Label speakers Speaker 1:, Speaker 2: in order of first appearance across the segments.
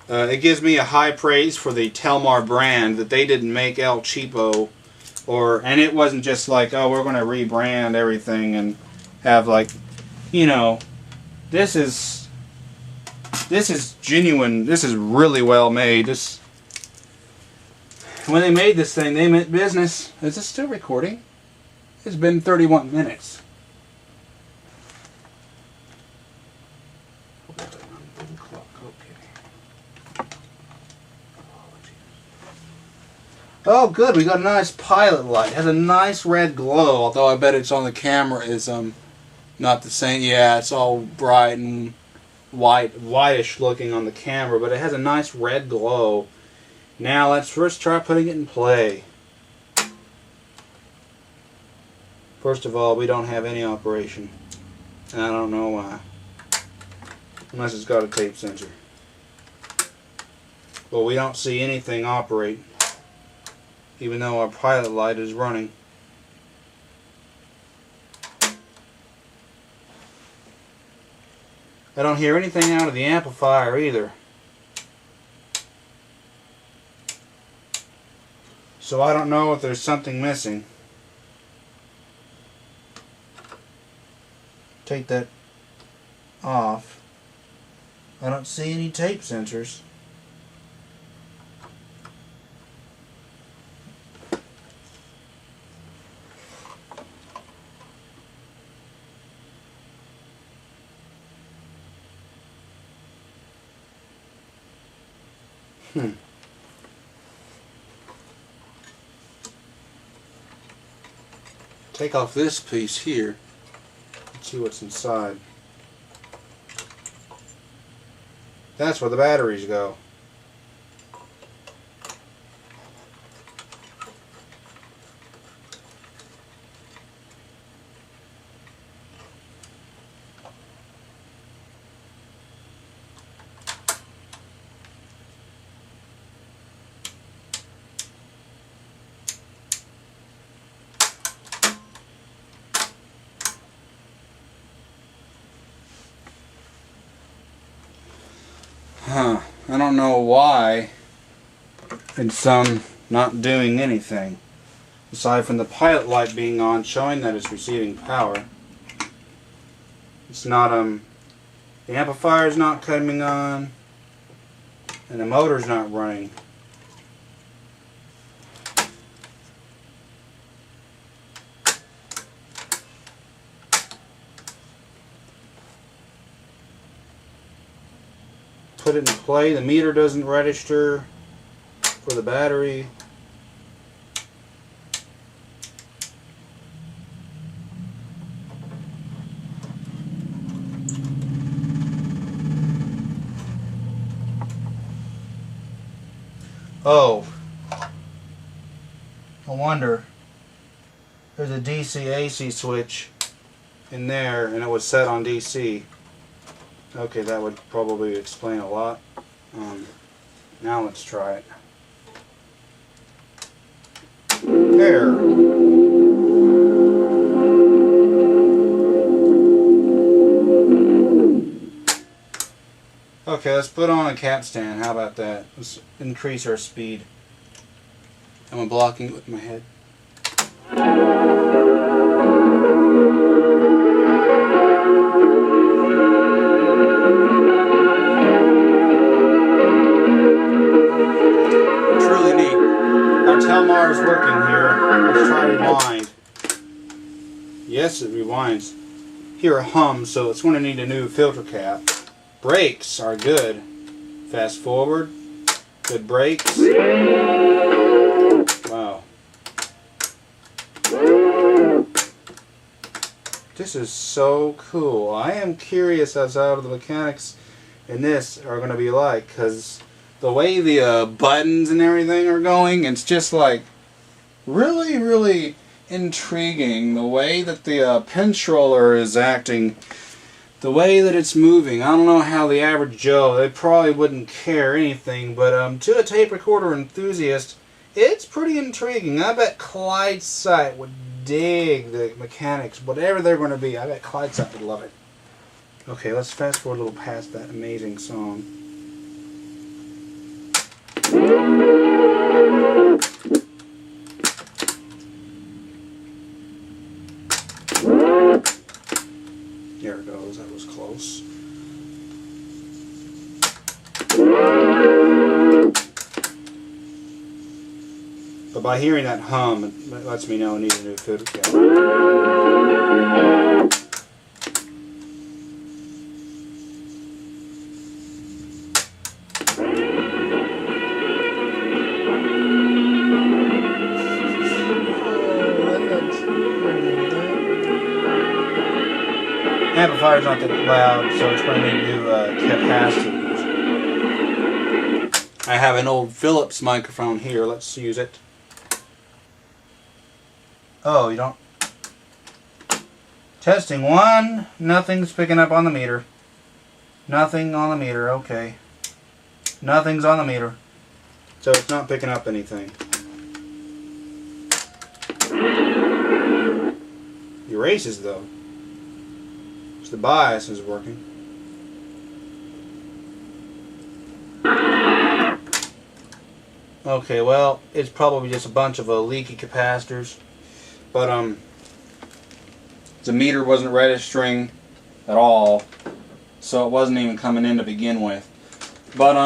Speaker 1: It gives me a high praise for the Telmar brand, that they didn't make El Cheapo, and it wasn't just like, oh, we're going to rebrand everything and have like, you know, this is genuine. This is really well made. When they made this thing, they meant business. Is this still recording? It's been 31 minutes. Oh, good. We got a nice pilot light. It has a nice red glow, although I bet it's on the camera is not the same. Yeah, it's all bright and whitish looking on the camera, but it has a nice red glow. Now let's first try putting it in play. First of all, we don't have any operation. And I don't know why. Unless it's got a tape sensor. But we don't see anything operate, even though our pilot light is running. I don't hear anything out of the amplifier either. So I don't know if there's something missing. Take that off. I don't see any tape sensors. Take off this piece here and see what's inside. That's where the batteries go. I don't know why it's not doing anything aside from the pilot light being on, showing that it's receiving power. It's not the amplifier's not coming on, and the motor's not running. Put it in play. The meter doesn't register for the battery. Oh, I wonder. There's a DC AC switch in there, and it was set on DC. Okay, that would probably explain a lot. Now let's try it. There. Okay, let's put on a cap stand. How about that? Let's increase our speed. I'm blocking it with my head. Telmar is working here. Let's try rewind. Yes, it rewinds. Hear a hum, so it's going to need a new filter cap. Brakes are good. Fast forward. Good brakes. Wow. This is so cool. I am curious as how the mechanics in this are going to be like, because the way the buttons and everything are going, it's just like really, really intriguing. The way that the controller is acting, the way that it's moving. I don't know how the average Joe, they probably wouldn't care anything, but to a tape recorder enthusiast, it's pretty intriguing. I bet Clyde Sight would dig the mechanics, whatever they're going to be. I bet Clyde Sight would love it. Okay, let's fast forward a little past that amazing song. by hearing that hum, it lets me know I need a new filter cap. Amplifier's not that loud, so it's going to need to do capacitors. I have an old Philips microphone here. Let's use it. Oh, you don't. Testing 1. Nothing's picking up on the meter. Nothing on the meter. Okay. Nothing's on the meter. So it's not picking up anything. Erases though. So the bias is working. Okay, well, it's probably just a bunch of leaky capacitors. But the meter wasn't registering at all, so it wasn't even coming in to begin with. But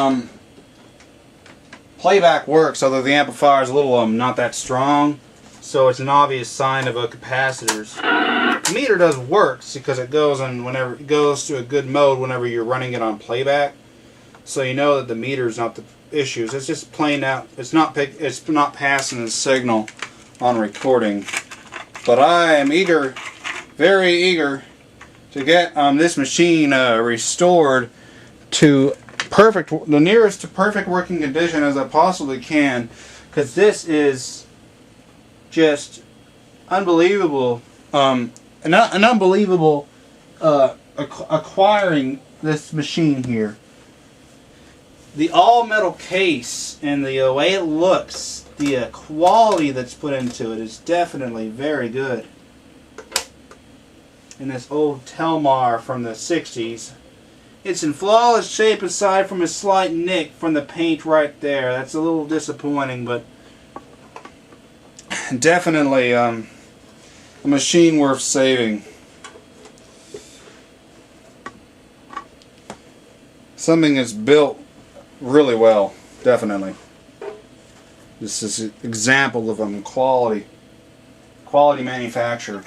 Speaker 1: playback works, although the amplifier is a little not that strong, so it's an obvious sign of capacitors. The meter does work because it goes on whenever it goes to a good mode whenever you're running it on playback, so you know that the meter's not the issues. It's just playing out. It's not passing the signal on recording. But I am eager, very eager, to get this machine restored to the nearest to perfect working condition as I possibly can, because this is just unbelievable. An unbelievable acquiring this machine here. The all-metal case and the way it looks, the quality that's put into it is definitely very good. And this old Telmar from the 60s. It's in flawless shape aside from a slight nick from the paint right there. That's a little disappointing, but definitely a machine worth saving. Something that's built really well, definitely. This is an example of quality manufacture.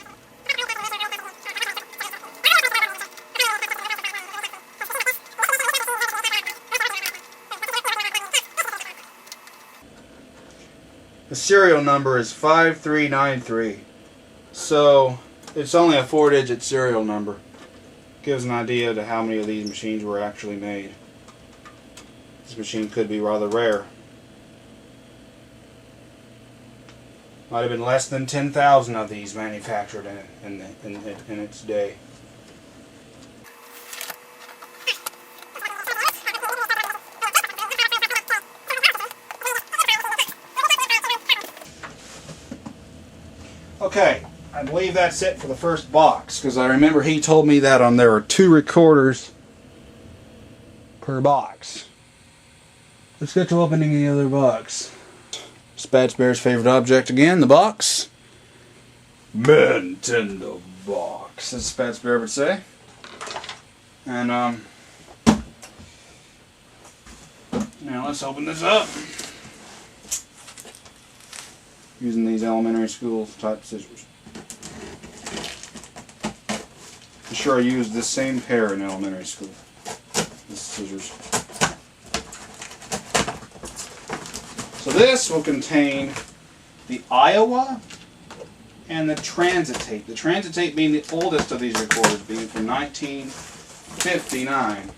Speaker 1: The serial number is 5393, so it's only a 4-digit serial number. Gives an idea to how many of these machines were actually made. This machine could be rather rare. Might have been less than 10,000 of these manufactured in its day. Okay, I believe that's it for the first box, because I remember he told me that there are 2 recorders per box. Let's get to opening the other box. Spats Bear's favorite object again, the box. Nintendo box, as Spats Bear would say. And now let's open this up. Using these elementary school type scissors. I'm sure I used this same pair in elementary school. The scissors. So this will contain the Iowa and the transit tape. The transit tape being the oldest of these recorders, being from 1959.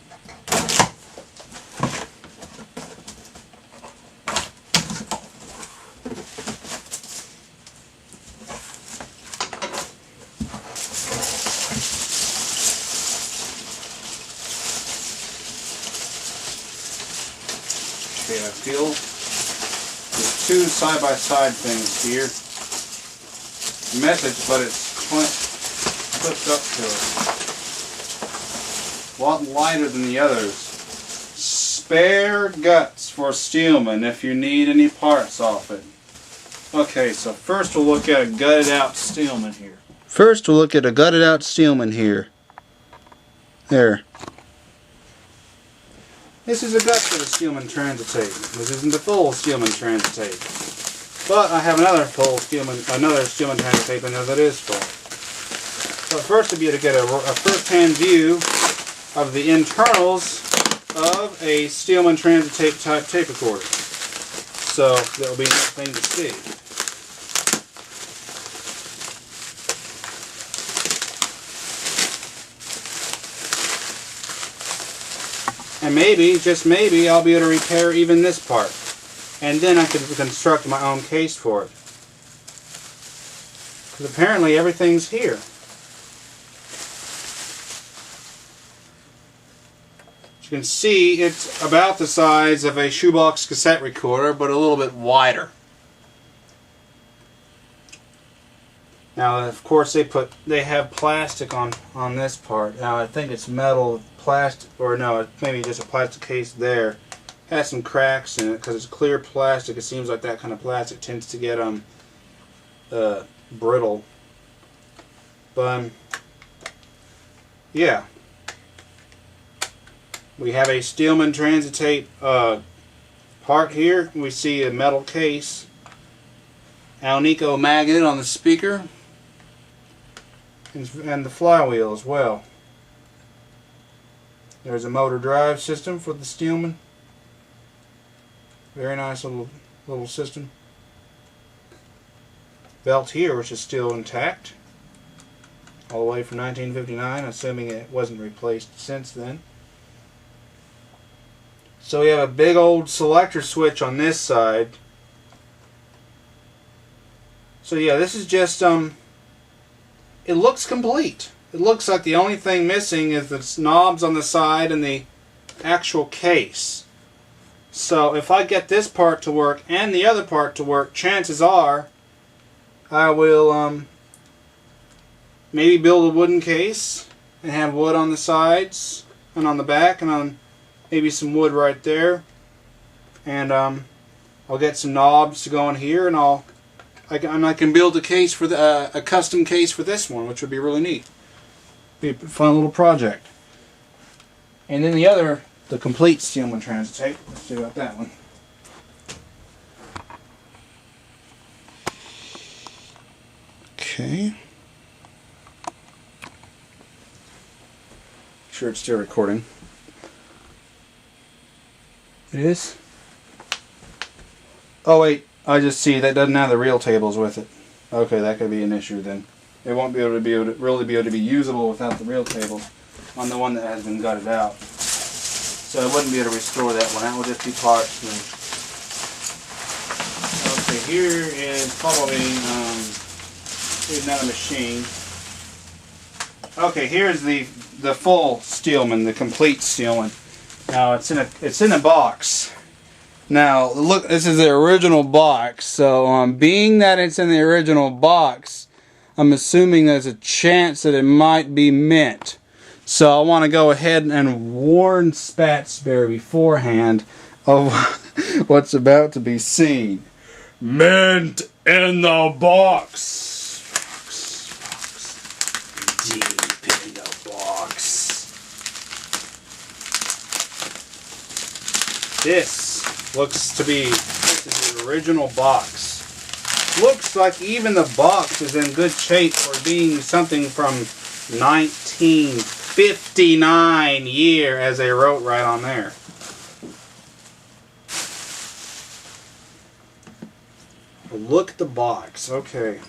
Speaker 1: Okay, I feel there's 2 side-by-side things here. Message, but it's clipped up to it. A lot lighter than the others. Spare guts for Steelman if you need any parts off it. Okay, so first we'll look at a gutted out Steelman here. There. This is a gut for the Steelman transit tape. This isn't the full Steelman transit tape. But I have another Steelman Transit tape in there that is full. So first to be able to get a first-hand view of the internals of a Steelman Transit tape type tape recorder. So that will be a thing to see. And maybe, just maybe, I'll be able to repair even this part. And then I could construct my own case for it. Because apparently everything's here. As you can see, it's about the size of a shoebox cassette recorder, but a little bit wider. Now, of course, they have plastic on this part. Now, I think it's metal, plastic, or no, maybe just a plastic case there. Has some cracks in it because it's clear plastic. It seems like that kind of plastic tends to get brittle. But yeah, we have a Steelman Transit tape part here. We see a metal case, Alnico magnet on the speaker, and the flywheel as well. There's a motor drive system for the Steelman. Very nice little system. Belt here, which is still intact, all the way from 1959, assuming it wasn't replaced since then. So we have a big old selector switch on this side. So yeah, this is just it looks complete. It looks like the only thing missing is the knobs on the side and the actual case. So if I get this part to work and the other part to work, chances are I will maybe build a wooden case and have wood on the sides and on the back and on maybe some wood right there. And I'll get some knobs to go in here, and I can build a case for a custom case for this one, which would be really neat. Be a fun little project. And then the complete Steelman Transit tape. Let's see about that one. Okay. Sure it's still recording. It is? Oh wait, I just see that doesn't have the reel tables with it. Okay, that could be an issue then. It won't really be able to be usable without the reel tables on the one that has been gutted out. So I wouldn't be able to restore that one. That will just be parts. Okay, here is probably here's another machine. Okay, here's the full Steelman, the complete Steelman. Now it's in a box. Now look, this is the original box. So being that it's in the original box, I'm assuming there's a chance that it might be mint. So I want to go ahead and warn Spatsberry beforehand of what's about to be seen. Mint in the box. Deep in the box. This looks to be the original box. Looks like even the box is in good shape for being something from 1959 year, as they wrote right on there. Look at the box. Okay.